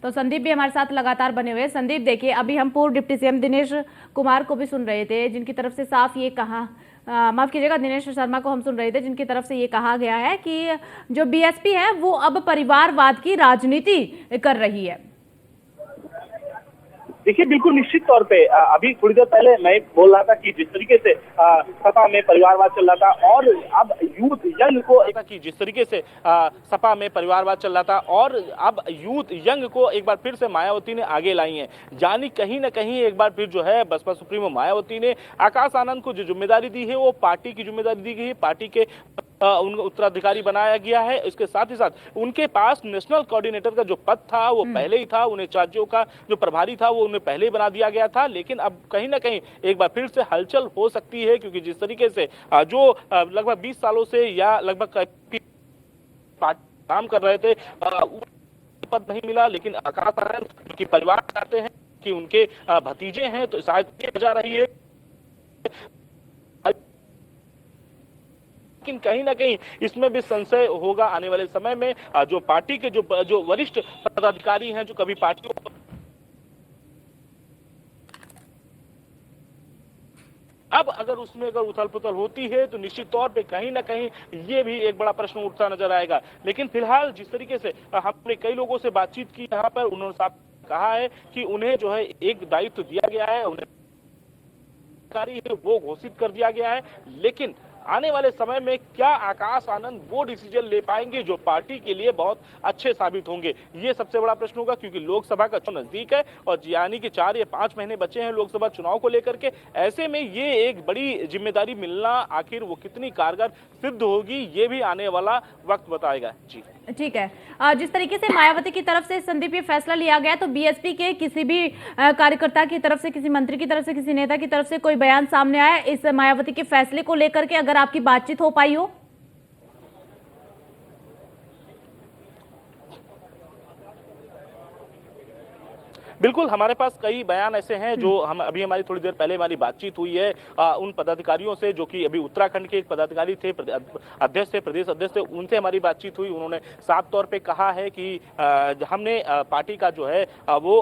तो संदीप भी हमारे साथ लगातार बने हुए हैं। संदीप, देखिए, अभी हम पूर्व डिप्टी सीएम दिनेश कुमार को भी सुन रहे थे, जिनकी तरफ से साफ ये कहा, माफ कीजिएगा, दिनेश शर्मा को हम सुन रहे थे, जिनकी तरफ से ये कहा गया है कि जो बीएसपी है वो अब परिवारवाद की राजनीति कर रही है। देखिए, बिल्कुल निश्चित तौर पे अभी थोड़ी देर पहले मैं बोल रहा था कि जिस तरीके से सपा में परिवारवाद चल रहा था और अब यूथ यंग को जिस तरीके से सपा में परिवारवाद चल रहा था और अब यूथ यंग को एक बार फिर से मायावती ने आगे लाई है। यानी कहीं ना कहीं एक बार फिर जो है बसपा सुप्रीमो मायावती ने आकाश आनंद को जो जिम्मेदारी दी है वो पार्टी की जिम्मेदारी दी गई है, पार्टी के उनको उत्तराधिकारी बनाया गया है। इसके साथ ही साथ उनके पास नेशनल कोऑर्डिनेटर का जो पद था वो पहले ही था, उन्हें राज्यों का जो प्रभारी था वो उन्हें पहले ही बना दिया गया था। लेकिन अब कहीं ना कहीं एक बार फिर से हलचल हो सकती है, क्योंकि जिस तरीके से जो लगभग 20 सालों से या लगभग काम कर रहे थे पद नहीं मिला, लेकिन आकाश आनंद जो कि परिवार चाहते हैं कि उनके भतीजे हैं, तो शायद ये वजह रही है। लेकिन कहीं ना कहीं इसमें भी संशय होगा आने वाले समय में। जो पार्टी के जो वरिष्ठ पदाधिकारी हैं, जो कभी पार्टियों अब अगर उसमें अगर उथल पुथल होती है तो निश्चित तौर पे कहीं ना कहीं ये भी एक बड़ा प्रश्न उठता नजर आएगा। लेकिन फिलहाल जिस तरीके से हमने कई लोगों से बातचीत की यहाँ पर, उन्होंने साफ कहा है कि उन्हें जो है एक दायित्व दिया गया है, उन्हें वो घोषित कर दिया गया है। लेकिन आने वाले समय में क्या आकाश आनंद वो डिसीजन ले पाएंगे जो पार्टी के लिए बहुत अच्छे साबित होंगे, ये सबसे बड़ा प्रश्न होगा। क्योंकि लोकसभा का चुनाव नजदीक है और यानी कि 4 या 5 महीने बचे हैं लोकसभा चुनाव को लेकर के। ऐसे में ये एक बड़ी जिम्मेदारी मिलना आखिर वो कितनी कारगर सिद्ध होगी, ये भी आने वाला वक्त बताएगा। जी ठीक है। जिस तरीके से मायावती की तरफ से संदीप ये फैसला लिया गया, तो बीएसपी के किसी भी कार्यकर्ता की तरफ से, किसी मंत्री की तरफ से, किसी नेता की तरफ से कोई बयान सामने आया इस मायावती के फैसले को लेकर के, अगर आपकी बातचीत हो पाई हो? बिल्कुल, हमारे पास कई बयान ऐसे हैं जो हम अभी हमारी थोड़ी देर पहले हमारी बातचीत हुई है उन पदाधिकारियों से जो कि अभी उत्तराखंड के एक पदाधिकारी थे, अध्यक्ष थे, प्रदेश अध्यक्ष थे, उनसे हमारी बातचीत हुई। उन्होंने साफ तौर पे कहा है कि हमने पार्टी का जो है वो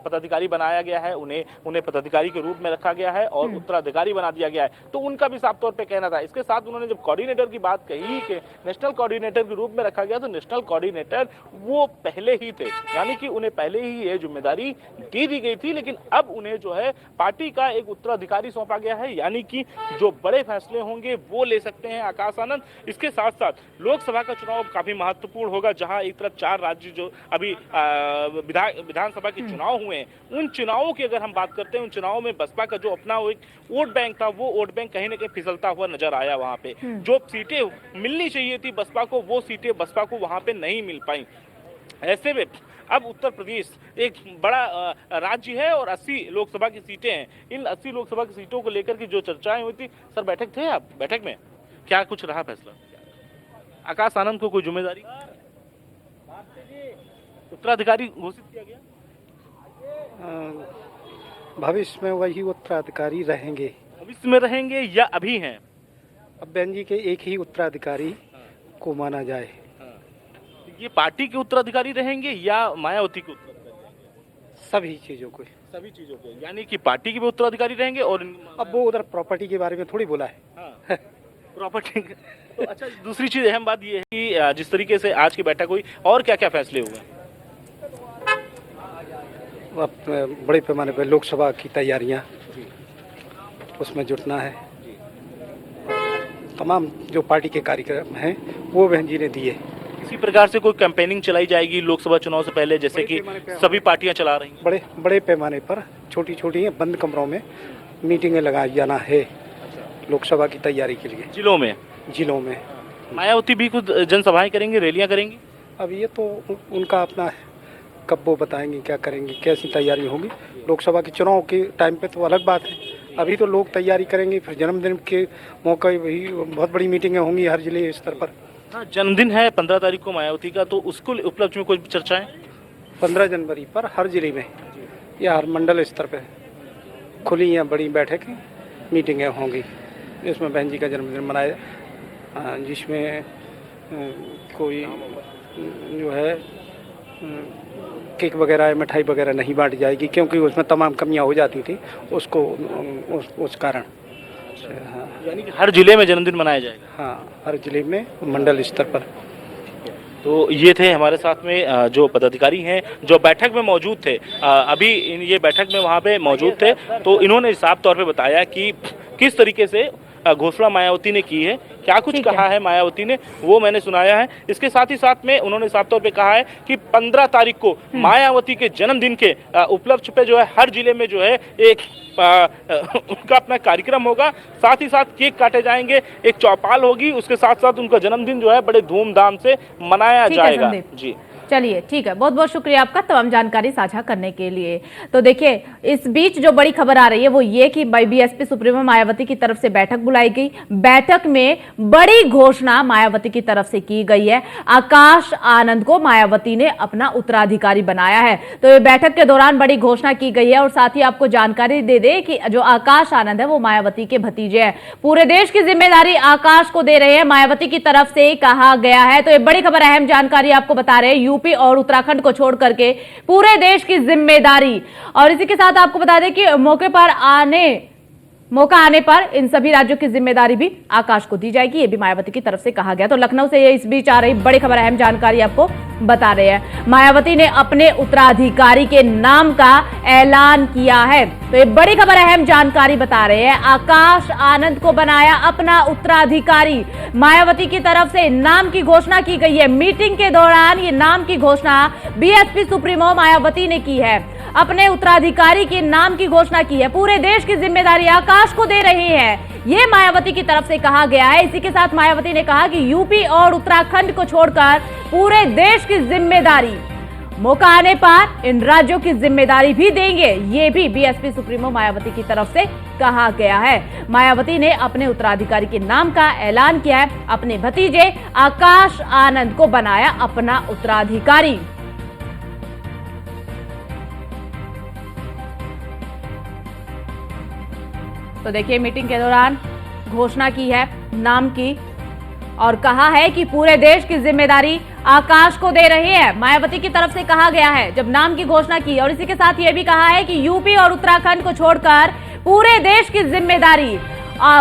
पदाधिकारी बनाया गया है, उन्हें पदाधिकारी के रूप में रखा गया है और उत्तराधिकारी बना दिया गया है, तो उनका भी साफ तौर पर कहना था। इसके साथ उन्होंने जब कोऑर्डिनेटर की बात कही कि नेशनल कोऑर्डिनेटर के रूप में रखा गया, तो नेशनल कोऑर्डिनेटर वो पहले ही थे, यानी कि उन्हें पहले ही ये जिम्मेदारी दी गई थी। लेकिन अब उन्हें जो है पार्टी का एक उत्तराधिकारी सौंपा गया है, यानी कि जो बड़े फैसले होंगे वो ले सकते हैं आकाश आनंद। इसके साथ साथ लोकसभा का चुनाव काफी महत्वपूर्ण होगा, जहां एक तरफ 4 राज्य जो अभी विधानसभा के चुनाव हुए हैं, उन चुनावों की अगर हम बात करते हैं, उन चुनावों में बसपा का जो अपना एक वोट बैंक था, वो वोट बैंक कहीं ना कहीं फिसलता हुआ नजर आया। वहां पे जो सीटें मिलनी चाहिए थी बसपा को, वो सीटें बसपा को वहां पे नहीं मिल पाई। ऐसे में अब उत्तर प्रदेश एक बड़ा राज्य है और 80 लोकसभा की सीटें हैं। इन 80 लोकसभा की सीटों को लेकर की जो चर्चाएं हुई थी, सर बैठक थे आप, बैठक में क्या कुछ रहा फैसला? आकाश आनंद को कोई जिम्मेदारी, उत्तराधिकारी घोषित किया गया? भविष्य में वही उत्तराधिकारी रहेंगे। भविष्य में रहेंगे या अभी हैं? अब बहन जी के एक ही उत्तराधिकारी को माना जाए। ये पार्टी के उत्तराधिकारी रहेंगे या मायावती के उत्तराधिकारी? सभी चीजों को, सभी चीजों को, यानी कि पार्टी के भी उत्तराधिकारी रहेंगे। और अब वो उधर प्रॉपर्टी के बारे में थोड़ी बोला है। हाँ, प्रॉपर्टी तो अच्छा, दूसरी चीज अहम बात ये है कि जिस तरीके से आज की बैठक हुई और क्या क्या फैसले हुए? बड़े पैमाने पर लोकसभा की तैयारियां, उसमें जुटना है। तमाम जो पार्टी के कार्यक्रम हैं वो बहन जी ने दिए। इसी प्रकार से कोई कैंपेनिंग चलाई जाएगी लोकसभा चुनाव से पहले, जैसे कि सभी पार्टियां चला रही हैं? बड़े पैमाने पर छोटी छोटी बंद कमरों में मीटिंगें लगाई जाना है लोकसभा की तैयारी के लिए। जिलों में मायावती भी कुछ जनसभाएं करेंगी, रैलियां करेंगी? अब ये तो उनका अपना है, कब वो बताएंगे क्या करेंगे, कैसी तैयारी होगी। लोकसभा के चुनाव के टाइम पे तो अलग बात है, अभी तो लोग तैयारी करेंगे। फिर जन्मदिन के मौके भी बहुत बड़ी मीटिंगें होंगी हर जिले स्तर पर। हाँ, जन्मदिन है 15 तारीख को मायावती का, तो उसको उपलक्ष्य में कोई चर्चाएं? 15 जनवरी पर हर जिले में या हर मंडल स्तर पे खुली या बड़ी बैठकें मीटिंगें होंगी, जिसमें बहन जी का जन्मदिन मनाया, जिसमें कोई जो है केक वगैरह मिठाई वगैरह नहीं बांटी जाएगी, क्योंकि उसमें तमाम कमियां हो जाती थी उसको उस कारण। हाँ यानी कि हर जिले में जन्मदिन मनाया जाएगा। हाँ, हर जिले में मंडल स्तर पर। तो ये थे हमारे साथ में जो पदाधिकारी हैं जो बैठक में मौजूद थे। अभी ये बैठक में वहाँ पे मौजूद थे, तो इन्होंने साफ तौर पे बताया कि किस तरीके से घोषणा मायावती ने की है, क्या कुछ कहा है मायावती ने, वो मैंने सुनाया है। इसके साथ ही साथ में उन्होंने साफ तौर पे कहा है कि 15 तारीख को मायावती के जन्मदिन के उपलक्ष्य पे जो है हर जिले में जो है एक उनका अपना कार्यक्रम होगा, साथ ही साथ केक काटे जाएंगे, एक चौपाल होगी, उसके साथ साथ उनका जन्मदिन जो है बड़े धूमधाम से मनाया जाएगा। जी चलिए ठीक है, बहुत बहुत शुक्रिया आपका तमाम जानकारी साझा करने के लिए। तो देखिए, इस बीच जो बड़ी खबर आ रही है वो ये कि बीएसपी सुप्रीमो मायावती की तरफ से बैठक बुलाई गई। बैठक में बड़ी घोषणा मायावती की तरफ से की गई है। आकाश आनंद को मायावती ने अपना उत्तराधिकारी बनाया है। तो ये बैठक के दौरान बड़ी घोषणा की गई है। और साथ ही आपको जानकारी दे दे कि जो आकाश आनंद है वो मायावती के भतीजे हैं। पूरे देश की जिम्मेदारी आकाश को दे रहे हैं, मायावती की तरफ से कहा गया है। तो ये बड़ी खबर, अहम जानकारी आपको बता रहे हैं। यूपी और उत्तराखंड को छोड़ करके पूरे देश की जिम्मेदारी। और इसी के साथ आपको बता दें कि मौका आने पर इन सभी राज्यों की जिम्मेदारी भी आकाश को दी जाएगी, ये भी मायावती की तरफ से कहा गया। तो लखनऊ से ये इस बीच आ रही बड़ी खबर, अहम जानकारी आपको बता रहे हैं। मायावती ने अपने उत्तराधिकारी के नाम का ऐलान किया है। तो ये बड़ी खबर, अहम जानकारी बता रहे हैं। आकाश आनंद को बनाया अपना उत्तराधिकारी। मायावती की तरफ से नाम की घोषणा की गई है। मीटिंग के दौरान ये नाम की घोषणा बीएसपी सुप्रीमो मायावती ने की है। अपने उत्तराधिकारी के नाम की घोषणा की है। पूरे देश की जिम्मेदारी आकाश को दे रही है, ये मायावती की तरफ से कहा गया है। इसी के साथ मायावती ने कहा कि यूपी और उत्तराखंड को छोड़कर पूरे देश की जिम्मेदारी मौका आने पर इन राज्यों की जिम्मेदारी भी देंगे, ये भी बीएसपी सुप्रीमो मायावती की तरफ से कहा गया है। मायावती ने अपने उत्तराधिकारी के नाम का ऐलान किया है। अपने भतीजे आकाश आनंद को बनाया अपना उत्तराधिकारी। तो देखिए, मीटिंग के दौरान घोषणा की है नाम की और कहा है कि पूरे देश की जिम्मेदारी आकाश को दे रही है, मायावती की तरफ से कहा गया है जब नाम की घोषणा की। और इसी के साथ यह भी कहा है कि यूपी और उत्तराखंड को छोड़कर पूरे देश की जिम्मेदारी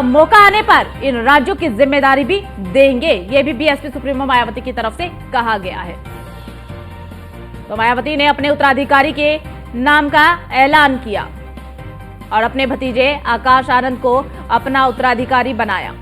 मौका आने पर इन राज्यों की जिम्मेदारी भी देंगे, यह भी बीएसपी सुप्रीमो मायावती की तरफ से कहा गया है। तो मायावती ने अपने उत्तराधिकारी के नाम का ऐलान किया और अपने भतीजे आकाश आनंद को अपना उत्तराधिकारी बनाया।